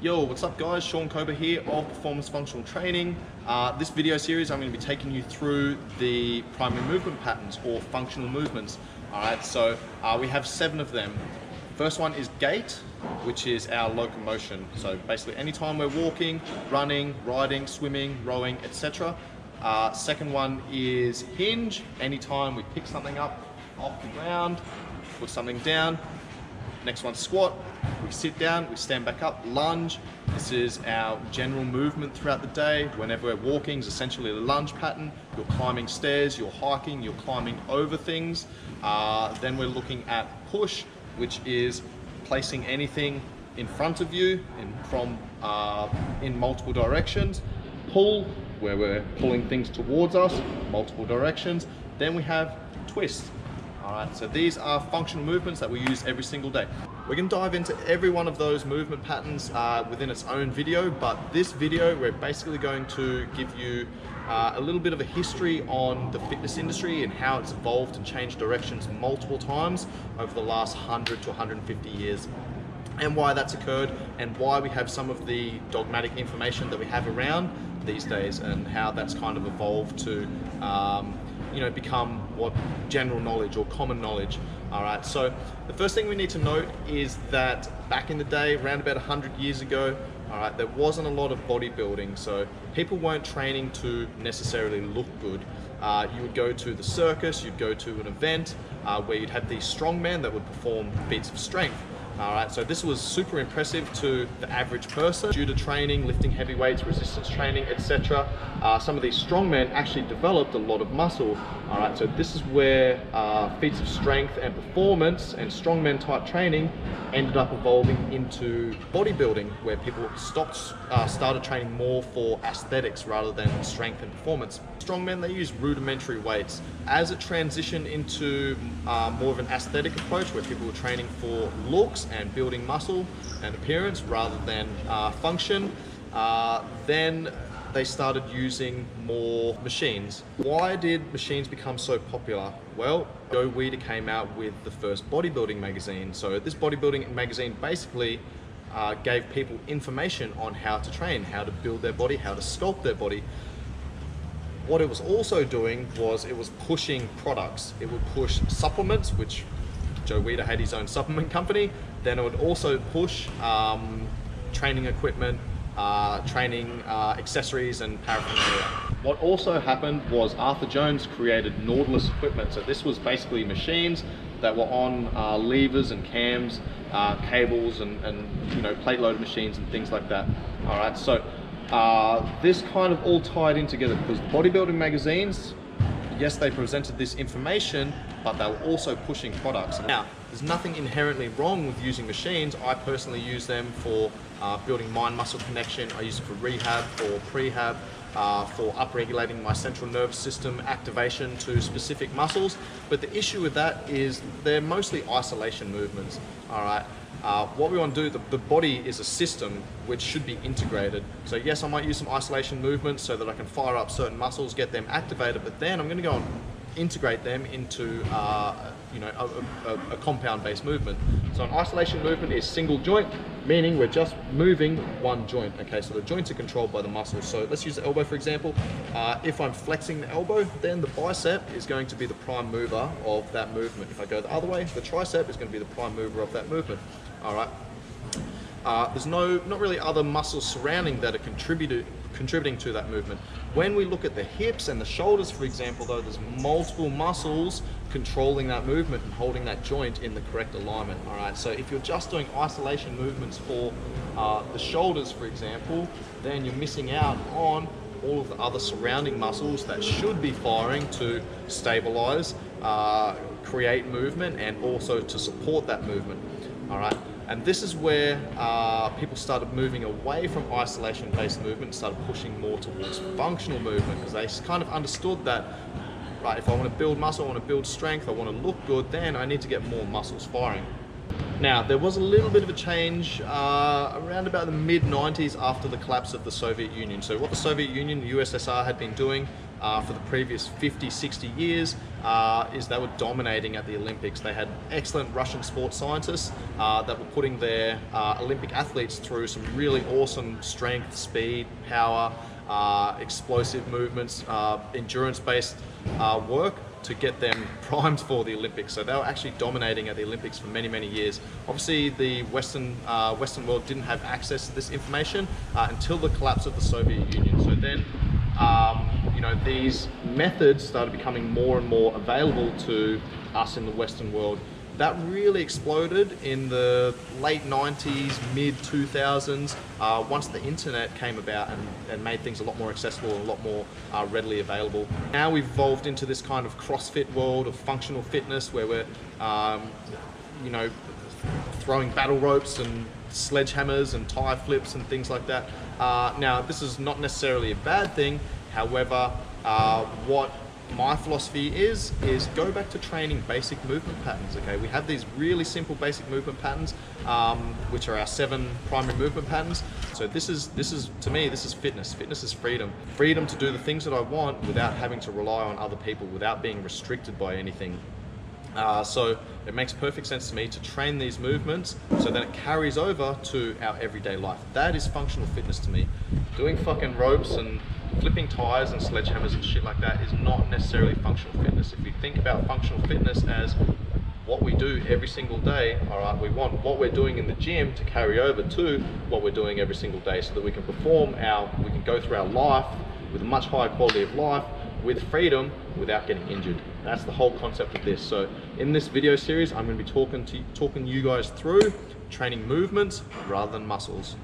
Yo, what's up guys? Sean Kober here of Performance Functional Training. This video series I'm going to be taking you through the primary movement patterns or functional movements. Alright, so we have 7 of them. First one is Gait, which is our locomotion. So basically anytime we're walking, running, riding, swimming, rowing, etc. Second one is Hinge, anytime we pick something up off the ground, put something down. Next one, squat. We sit down, we stand back up. Lunge. This is our general movement throughout the day. Whenever we're walking, is essentially a lunge pattern. You're climbing stairs, you're hiking, you're climbing over things. Then we're looking at push, which is placing anything in front of you in multiple directions. Pull, where we're pulling things towards us, multiple directions. Then we have twist. Alright, so these are functional movements that we use every single day. We're going to dive into every one of those movement patterns within its own video, but this video we're basically going to give you a little bit of a history on the fitness industry and how it's evolved and changed directions multiple times over the last 100 to 150 years. And why that's occurred and why we have some of the dogmatic information that we have around these days and how that's kind of evolved to become what general knowledge or common knowledge. All right, so the first thing we need to note is that back in the day, around about 100 years ago, all right, there wasn't a lot of bodybuilding, so people weren't training to necessarily look good. You would go to the circus, you'd go to an event where you'd have these strongmen that would perform feats of strength. All right, so this was super impressive to the average person due to training, lifting heavy weights, resistance training, etc. Some of these strongmen actually developed a lot of muscle. All right, so this is where feats of strength and performance and strongman type training ended up evolving into bodybuilding, where people started training more for aesthetics rather than strength and performance. Strongmen, they use rudimentary weights. As it transitioned into more of an aesthetic approach, where people were training for looks and building muscle and appearance rather than function, then they started using more machines. Why did machines become so popular? Well, Joe Weider came out with the first bodybuilding magazine. So this bodybuilding magazine basically gave people information on how to train, how to build their body, how to sculpt their body. What it was also doing was it was pushing products. It would push supplements, which Joe Weider had his own supplement company. Then it would also push training equipment, training accessories and paraphernalia. What also happened was Arthur Jones created Nautilus equipment. So this was basically machines that were on levers and cams, cables and plate loaded machines and things like that. All right, so this kind of all tied in together because bodybuilding magazines, yes, they presented this information, but they were also pushing products. Now, there's nothing inherently wrong with using machines. I personally use them for building mind-muscle connection. I use it for rehab, for prehab, for upregulating my central nervous system activation to specific muscles. But the issue with that is they're mostly isolation movements. All right. What we want to do, the body is a system which should be integrated. So yes, I might use some isolation movements so that I can fire up certain muscles, get them activated, but then I'm going to go and integrate them into a compound-based movement. So an isolation movement is single joint, meaning we're just moving one joint. Okay, so the joints are controlled by the muscles. So let's use the elbow for example. If I'm flexing the elbow, then the bicep is going to be the prime mover of that movement. If I go the other way, the tricep is going to be the prime mover of that movement. All right. There's not really other muscles surrounding that are contributing to that movement. When we look at the hips and the shoulders, for example, though, there's multiple muscles controlling that movement and holding that joint in the correct alignment. All right. So if you're just doing isolation movements for the shoulders, for example, then you're missing out on all of the other surrounding muscles that should be firing to stabilize, create movement, and also to support that movement. All right. And this is where people started moving away from isolation-based movement and started pushing more towards functional movement, because they kind of understood that, right, if I want to build muscle, I want to build strength, I want to look good, then I need to get more muscles firing. Now, there was a little bit of a change around about the mid-90s after the collapse of the Soviet Union. So what the Soviet Union, the USSR, had been doing for the previous 50, 60 years is they were dominating at the Olympics. They had excellent Russian sports scientists that were putting their Olympic athletes through some really awesome strength, speed, power, explosive movements, endurance-based work to get them primed for the Olympics. So they were actually dominating at the Olympics for many, many years. Obviously, the Western world didn't have access to this information until the collapse of the Soviet Union. So then, you know, these methods started becoming more and more available to us in the Western world. That really exploded in the late 90s, mid 2000s, once the internet came about and made things a lot more accessible and a lot more readily available. Now we've evolved into this kind of CrossFit world of functional fitness where we're, you know, throwing battle ropes and sledgehammers and tire flips and things like that. Now, this is not necessarily a bad thing. However, what my philosophy is go back to training basic movement patterns. Okay, we have these really simple basic movement patterns, which are our 7 primary movement patterns. So this is to me, this is fitness. Fitness is freedom. Freedom to do the things that I want without having to rely on other people, without being restricted by anything. So it makes perfect sense to me to train these movements so that it carries over to our everyday life. That is functional fitness to me. Doing fucking ropes and flipping tires and sledgehammers and shit like that is not necessarily functional fitness. If we think about functional fitness as what we do every single day, all right, we want what we're doing in the gym to carry over to what we're doing every single day so that we can we can go through our life with a much higher quality of life, with freedom, without getting injured. That's the whole concept of this. So in this video series, I'm going to be talking you guys through training movements rather than muscles.